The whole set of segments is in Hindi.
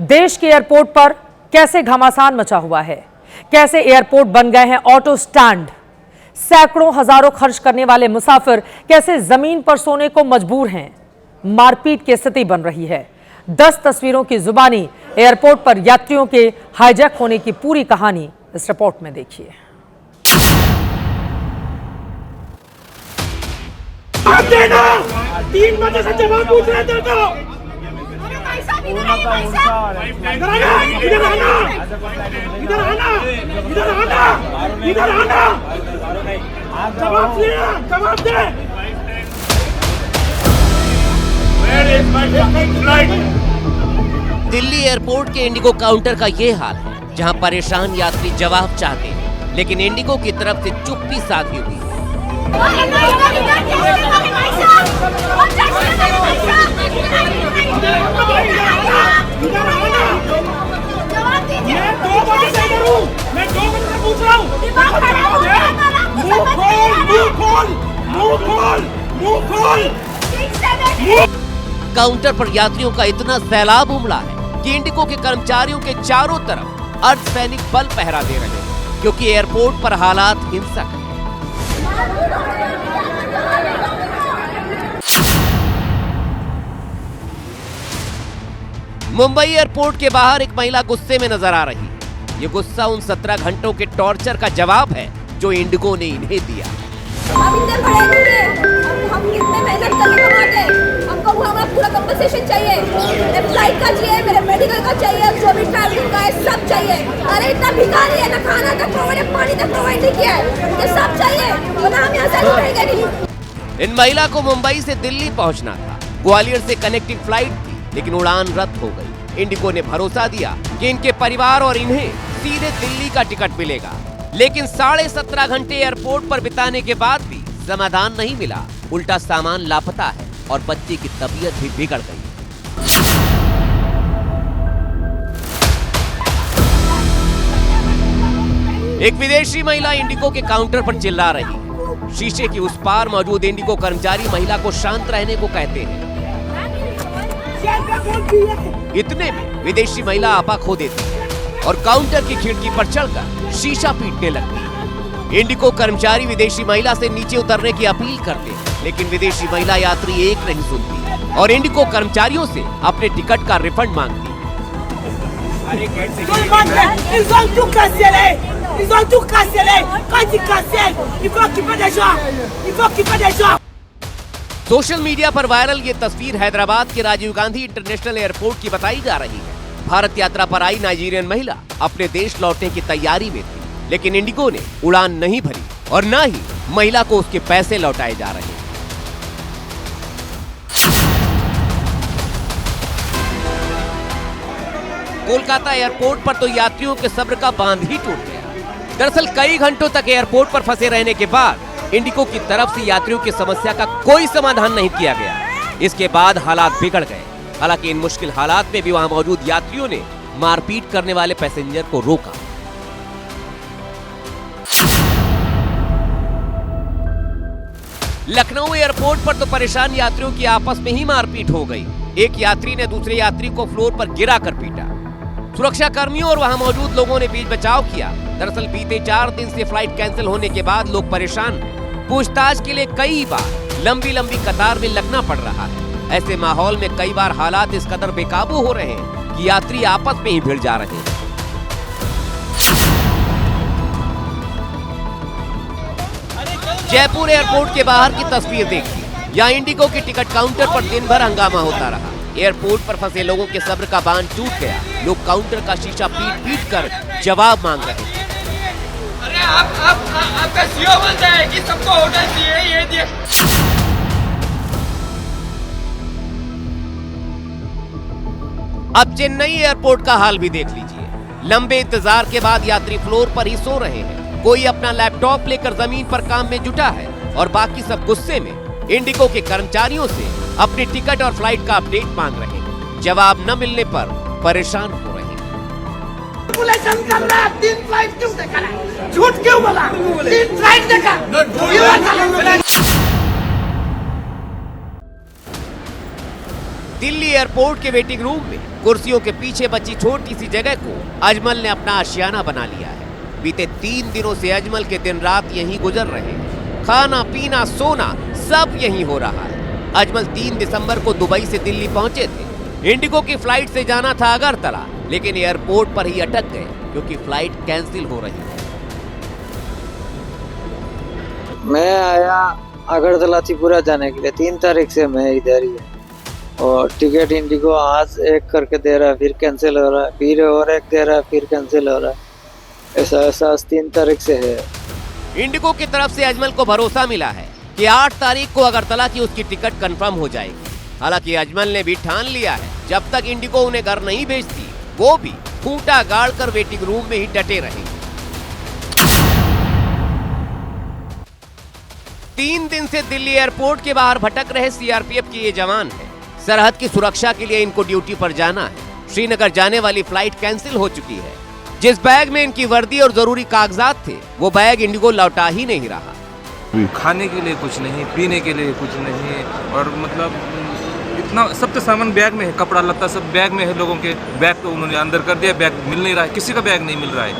देश के एयरपोर्ट पर कैसे घमासान मचा हुआ है, कैसे एयरपोर्ट बन गए हैं ऑटो स्टैंड, सैकड़ों हजारों खर्च करने वाले मुसाफिर कैसे जमीन पर सोने को मजबूर हैं, मारपीट की स्थिति बन रही है। 10 तस्वीरों की जुबानी एयरपोर्ट पर यात्रियों के हाईजैक होने की पूरी कहानी इस रिपोर्ट में देखिए। देना 3 बजे से जवाब पूछ रहे थे तो इधर आना जवाब दे। दिल्ली एयरपोर्ट के इंडिगो काउंटर का ये हाल है, जहां परेशान यात्री जवाब चाहते हैं, लेकिन इंडिगो की तरफ से चुप्पी साधी हुई है। काउंटर पर यात्रियों का इतना सैलाब उमड़ा है कि इंडिगो के कर्मचारियों के चारों तरफ अर्धसैनिक बल पहरा दे रहे हैं, क्योंकि एयरपोर्ट पर हालात हिंसक हैं। मुंबई एयरपोर्ट के बाहर एक महिला गुस्से में नजर आ रही है। ये गुस्सा उन 17 घंटों के टॉर्चर का जवाब है जो इंडिगो ने इन्हें दिया। हम इतने पढ़े नहीं हैं, हम कितने मेहनत करके कमाते हैं, हमको हमारा पूरा कंपनसेशन चाहिए, मेरे फ्लाइट का चाहिए, मेरे मेडिकल का चाहिए, जो भी ट्रैवलिंग का है सब चाहिए। अरे इतना भिखारी है, ना खाना तक प्रोवाइड, पानी तक प्रोवाइड नहीं किया है, ये सब चाहिए, वरना हम यहाँ से निकलेंगे नहीं। इन महिला को मुंबई से दिल्ली पहुंचना था। ग्वालियर से कनेक्टिंग फ्लाइट थी, लेकिन उड़ान रद्द हो गई। इंडिगो ने भरोसा दिया कि इनके परिवार और इन्हें सीधे दिल्ली का टिकट मिलेगा, लेकिन 17.5 घंटे एयरपोर्ट पर बिताने के बाद भी समाधान नहीं मिला। उल्टा सामान लापता है और बच्चे की तबीयत भी बिगड़ गई। एक विदेशी महिला इंडिगो के काउंटर पर चिल्ला रही है। शीशे की उस पार मौजूद इंडिगो कर्मचारी महिला को शांत रहने को कहते हैं। इतने में विदेशी महिला आपा खो देती है और काउंटर की खिड़की पर चढ़कर शीशा पीटने लगती है। इंडिगो कर्मचारी विदेशी महिला से नीचे उतरने की अपील करते हैं, लेकिन विदेशी महिला यात्री एक नहीं सुनती और इंडिगो कर्मचारियों से अपने टिकट का रिफंड मांगती है। सोशल मीडिया पर वायरल ये तस्वीर हैदराबाद के राजीव गांधी इंटरनेशनल एयरपोर्ट की बताई जा रही है। भारत यात्रा पर आई नाइजीरियन महिला अपने देश लौटने की तैयारी में थी, लेकिन इंडिगो ने उड़ान नहीं भरी और न ही महिला को उसके पैसे लौटाए जा रहे हैं। कोलकाता एयरपोर्ट पर तो यात्रियों के सब्र का बांध ही टूट गया। दरअसल कई घंटों तक एयरपोर्ट पर फंसे रहने के बाद इंडिगो की तरफ से यात्रियों की समस्या का कोई समाधान नहीं किया गया। इसके बाद हालात बिगड़ गए। हालांकि इन मुश्किल हालात में भी वहां मौजूद यात्रियों ने मारपीट करने वाले पैसेंजर को रोका। लखनऊ एयरपोर्ट पर तो परेशान यात्रियों की आपस में ही मारपीट हो गई। एक यात्री ने दूसरे यात्री को फ्लोर पर गिराकर पीटा। सुरक्षा कर्मियों और वहां मौजूद लोगों ने बीच बचाव किया। दरअसल बीते 4 दिन से फ्लाइट कैंसिल होने के बाद लोग परेशान हैं। पूछताछ के लिए कई बार लंबी कतार में लगना पड़ रहा है। ऐसे माहौल में कई बार हालात इस कदर बेकाबू हो रहे हैं कि यात्री आपस में ही भिड़ जा रहे हैं। जयपुर एयरपोर्ट के बाहर की तस्वीर देखिए। यहाँ इंडिगो के टिकट काउंटर पर दिन भर हंगामा होता रहा। एयरपोर्ट पर फंसे लोगों के सब्र का बांध टूट गया। लोग काउंटर का शीशा पीट कर जवाब मांग रहे थे। अरे आपका सीओ बोलता है कि सबको होटल चाहिए, ये दिए। अब चेन्नई एयरपोर्ट का हाल भी देख लीजिए। लंबे इंतजार के बाद यात्री फ्लोर पर ही सो रहे हैं। कोई अपना लैपटॉप लेकर जमीन पर काम में जुटा है और बाकी सब गुस्से में इंडिगो के कर्मचारियों से अपनी टिकट और फ्लाइट का अपडेट मांग रहे हैं। जवाब न मिलने पर परेशान हो रहे हैं। 3 फ्लाइट क्यों देखा है? झूठ क्यों बोला? 3 फ्लाइट देखा। दिल्ली एयरपोर्ट के वेटिंग रूम में कुर्सियों के पीछे बची छोटी सी जगह को अजमल ने अपना आशियाना बना लिया है। बीते 3 दिनों से अजमल के दिन रात यहीं गुजर रहे हैं। खाना पीना सोना सब यहीं हो रहा है। अजमल 3 दिसंबर को दुबई से दिल्ली पहुंचे थे। इंडिगो की फ्लाइट से जाना था अगरतला, लेकिन एयरपोर्ट पर ही अटक गए क्योंकि फ्लाइट कैंसिल हो रही है। मैं आया अगरतला त्रिपुरा जाने के लिए, 3 तारीख से मैं इधर ही है और टिकट इंडिगो आज एक करके दे रहा है, फिर कैंसिल हो रहा है, फिर और एक दे रहा है, फिर कैंसिल हो रहा है। ऐसा 3 तारीख से है। इंडिगो की तरफ से अजमल को भरोसा मिला है कि 8 तारीख को अगरतला की उसकी टिकट कंफर्म हो जाएगी। हालांकि अजमल ने भी ठान लिया है जब तक इंडिगो उन्हें घर नहीं भेजती वो भी खूंटा गाड़ कर वेटिंग रूम में ही डटे रहेंगे। 3 दिन से दिल्ली एयरपोर्ट के बाहर भटक रहे सीआरपीएफ के ये जवान हैं। सरहद की सुरक्षा के लिए इनको ड्यूटी पर जाना है। श्रीनगर जाने वाली फ्लाइट कैंसिल हो चुकी है। जिस बैग में इनकी वर्दी और जरूरी कागजात थे वो बैग इंडिगो लौटा ही नहीं रहा। खाने के लिए कुछ नहीं, पीने के लिए कुछ नहीं, और मतलब इतना सब तो सामान बैग में है, कपड़ा लत्ता सब बैग में है। लोगों के बैग तो उन्होंने अंदर कर दिया, बैग मिल नहीं रहा है, किसी का बैग नहीं मिल रहा है।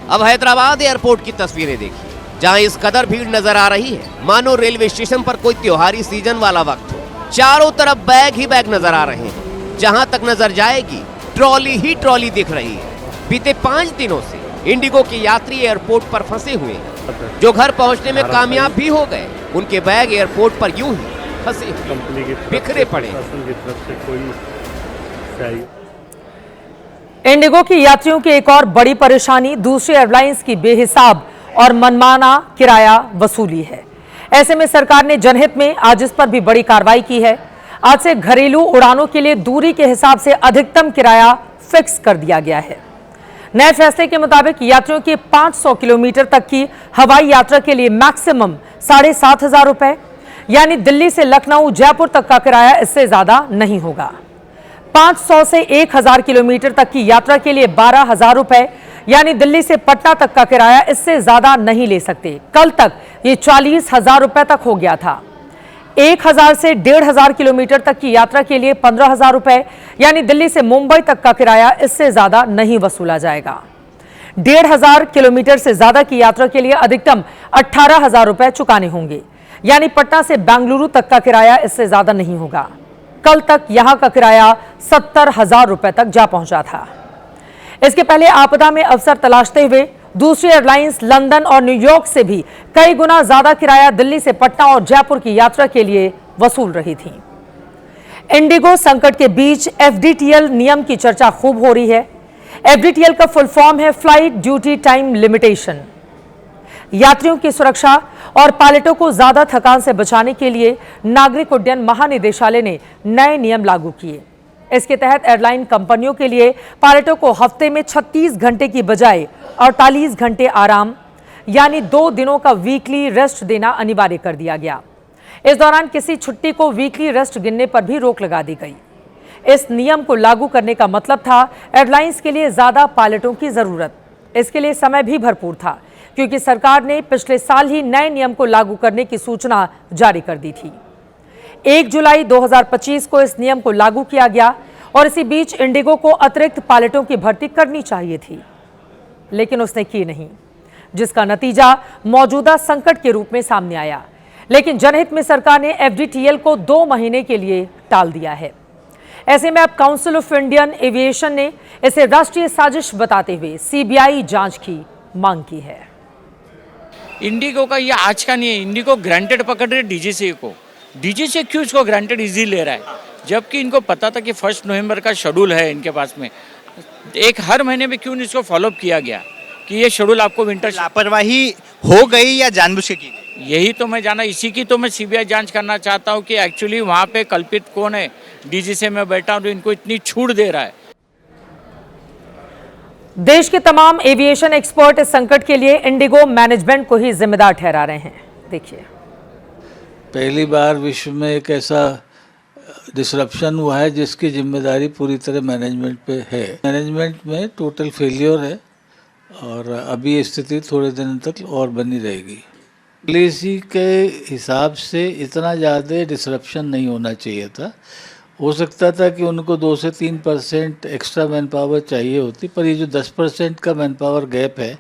अब हैदराबाद एयरपोर्ट की तस्वीरें देखिए, जहां इस कदर भीड़ नजर आ रही है मानो रेलवे स्टेशन पर कोई त्योहारी सीजन वाला वक्त हो। चारों तरफ बैग ही बैग नजर आ रहे हैं। जहां तक नजर जाएगी ट्रॉली ही ट्रॉली दिख रही है। बीते 5 दिनों से इंडिगो के यात्री एयरपोर्ट पर फंसे हुए हैं। जो घर पहुंचने में कामयाब भी हो गए, उनके बैग एयरपोर्ट पर यूं ही फंसे बिखरे पड़े। इंडिगो की यात्रियों की एक और बड़ी परेशानी दूसरी एयरलाइंस की बेहिसाब और मनमाना किराया वसूली है। ऐसे में सरकार ने जनहित में आज इस पर भी बड़ी कार्रवाई की है। आज से घरेलू उड़ानों के लिए दूरी के हिसाब से अधिकतम किराया फिक्स कर दिया गया है। नए फैसले के मुताबिक यात्रियों की 500 किलोमीटर तक की हवाई यात्रा के लिए मैक्सिमम 7,500 रुपए, यानी दिल्ली से लखनऊ जयपुर तक का किराया इससे ज्यादा नहीं होगा। 500 से 1,000 किलोमीटर तक की यात्रा के लिए 12,000 रुपए, यानी दिल्ली से पटना तक का किराया इससे ज्यादा नहीं ले सकते। कल तक ये 40,000 रुपए तक हो गया था। 1,000 से 1,500 किलोमीटर तक की यात्रा के लिए 15,000 रुपए, यानी दिल्ली से मुंबई तक का किराया इससे ज्यादा नहीं वसूला जाएगा। 1,500 किलोमीटर से ज्यादा की यात्रा के लिए अधिकतम 18,000 रुपए चुकाने होंगे, यानी पटना से बेंगलुरु तक का किराया इससे ज्यादा नहीं होगा। कल तक यहां का किराया 70,000 रुपए तक जा पहुंचा था। इसके पहले आपदा में अवसर तलाशते हुए दूसरी एयरलाइंस लंदन और न्यूयॉर्क से भी कई गुना ज्यादा किराया दिल्ली से पटना और जयपुर की यात्रा के लिए वसूल रही थी। इंडिगो संकट के बीच एफडीटीएल नियम की चर्चा खूब हो रही है। एफडीटीएल का फुल फॉर्म है फ्लाइट ड्यूटी टाइम लिमिटेशन। यात्रियों की सुरक्षा और पायलटों को ज्यादा थकान से बचाने के लिए नागरिक उड्डयन महानिदेशालय ने नए नियम लागू किए। इसके तहत एयरलाइन कंपनियों के लिए पायलटों को हफ्ते में 36 घंटे की बजाय 48 घंटे आराम, यानी 2 दिनों का वीकली रेस्ट देना अनिवार्य कर दिया गया। इस दौरान किसी छुट्टी को वीकली रेस्ट गिनने पर भी रोक लगा दी गई। इस नियम को लागू करने का मतलब था एयरलाइंस के लिए ज्यादा पायलटों की जरूरत। इसके लिए समय भी भरपूर था, क्योंकि सरकार ने पिछले साल ही नए नियम को लागू करने की सूचना जारी कर दी थी। 1 जुलाई 2025 को इस नियम को लागू किया गया और इसी बीच इंडिगो को अतिरिक्त पायलटों की भर्ती करनी चाहिए थी, लेकिन उसने की नहीं, जिसका नतीजा मौजूदा संकट के रूप में सामने आया। लेकिन जनहित में सरकार ने एफडीटीएल को 2 महीने के लिए टाल दिया है। ऐसे में अब काउंसिल ऑफ इंडियन एविएशन ने इसे राष्ट्रीय साजिश बताते हुए सीबीआई जांच की मांग की है। इंडिगो का ये आज का नहीं है। इंडिगो ग्रांटेड पकड़ रहे डीजीसी को। डीजीसी क्यों इसको ग्रांटेड इजी ले रहा है, जबकि इनको पता था कि 1 नवंबर का शेड्यूल है इनके पास में। हर महीने में क्यों इसको फॉलोअप किया गया कि ये शेड्यूल आपको विंटर। लापरवाही हो गई या जानबूझ के की? यही तो मैं जाना, इसी की तो मैं सीबीआई जांच करना चाहता हूँ कि एक्चुअली वहाँ पे कल्पित कौन है। डीजीसी में बैठा हूँ तो इनको इतनी छूट दे रहा है। देश के तमाम एविएशन एक्सपर्ट इस संकट के लिए इंडिगो मैनेजमेंट को ही जिम्मेदार ठहरा रहे हैं। देखिए, पहली बार विश्व में एक ऐसा डिसरप्शन हुआ है जिसकी जिम्मेदारी पूरी तरह मैनेजमेंट पे है। मैनेजमेंट में टोटल फेलियर है और अभी स्थिति थोड़े दिन तक और बनी रहेगी। पॉलिसी के हिसाब से इतना ज़्यादा डिसरप्शन नहीं होना चाहिए था। हो सकता था कि उनको 2 से 3% एक्स्ट्रा मैन पावर चाहिए होती, पर ये जो 10% का मैन पावर गैप है,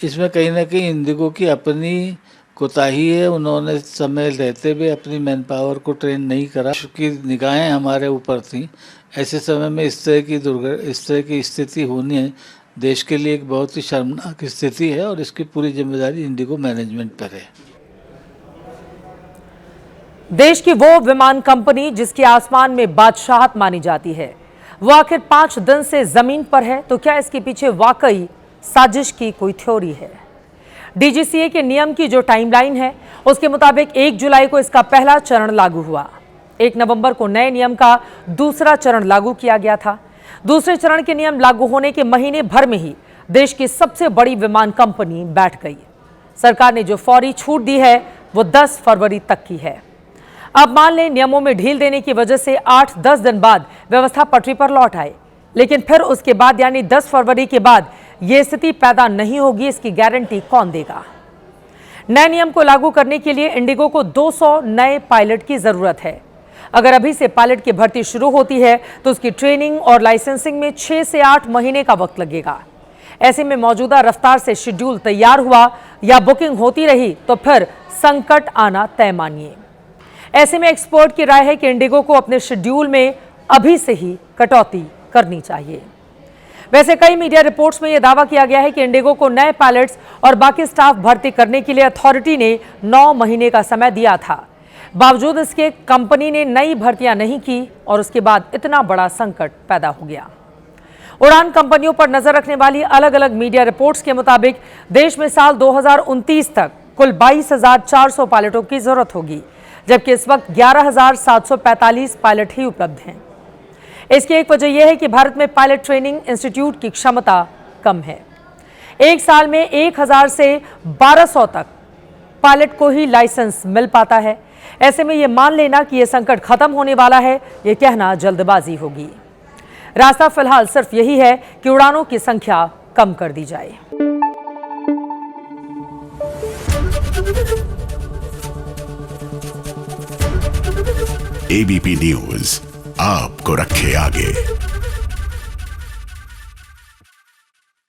इसमें कहीं ना कहीं इंडिगो की अपनी कोताही है। उन्होंने समय रहते हुए अपनी मैन पावर को ट्रेन नहीं करा, क्योंकि निगाहें हमारे ऊपर थी। ऐसे समय में इस तरह की स्थिति होनी है देश के लिए एक बहुत ही शर्मनाक स्थिति है, और इसकी पूरी जिम्मेदारी इंडिगो मैनेजमेंट पर है। देश की वो विमान कंपनी जिसकी आसमान में बादशाहत मानी जाती है, वो आखिर 5 दिन से जमीन पर है, तो क्या इसके पीछे वाकई साजिश की कोई थ्योरी है? डीजीसीए के नियम की जो टाइमलाइन है, उसके मुताबिक 1 जुलाई को इसका पहला चरण लागू हुआ। 1 नवंबर को नए नियम का दूसरा चरण लागू किया गया था। दूसरे चरण के नियम लागू होने के महीने भर में ही देश की सबसे बड़ी विमान कंपनी बैठ गई। सरकार ने जो फौरी छूट दी है, वो 10 फरवरी तक की है। अब मान लें नियमों में ढील देने की वजह से 8-10 दिन बाद व्यवस्था पटरी पर लौट आए, लेकिन फिर उसके बाद यानी 10 फरवरी के बाद ये स्थिति पैदा नहीं होगी, इसकी गारंटी कौन देगा? नए नियम को लागू करने के लिए इंडिगो को 200 नए पायलट की जरूरत है। अगर अभी से पायलट की भर्ती शुरू होती है तो उसकी ट्रेनिंग और लाइसेंसिंग में 6 से 8 महीने का वक्त लगेगा। ऐसे में मौजूदा रफ्तार से शेड्यूल तैयार हुआ या बुकिंग होती रही तो फिर संकट आना तय मानिए। ऐसे में एक्सपर्ट की राय है कि इंडिगो को अपने शेड्यूल में अभी से ही कटौती करनी चाहिए। वैसे कई मीडिया रिपोर्ट्स में यह दावा किया गया है कि इंडिगो को नए पायलट्स और बाकी स्टाफ भर्ती करने के लिए अथॉरिटी ने 9 महीने का समय दिया था। बावजूद इसके कंपनी ने नई भर्तियां नहीं की और उसके बाद इतना बड़ा संकट पैदा हो गया। उड़ान कंपनियों पर नजर रखने वाली अलग अलग मीडिया रिपोर्ट्स के मुताबिक देश में साल 2029 तक कुल 22,400 पायलटों की जरूरत होगी, जबकि इस वक्त 11,745 पायलट ही उपलब्ध हैं। इसकी एक वजह यह है कि भारत में पायलट ट्रेनिंग इंस्टीट्यूट की क्षमता कम है। एक साल में 1,000 से 1,200 तक पायलट को ही लाइसेंस मिल पाता है। ऐसे में यह मान लेना कि यह संकट खत्म होने वाला है, यह कहना जल्दबाजी होगी। रास्ता फिलहाल सिर्फ यही है कि उड़ानों की संख्या कम कर दी जाए। एबीपी न्यूज आपको रखे आगे।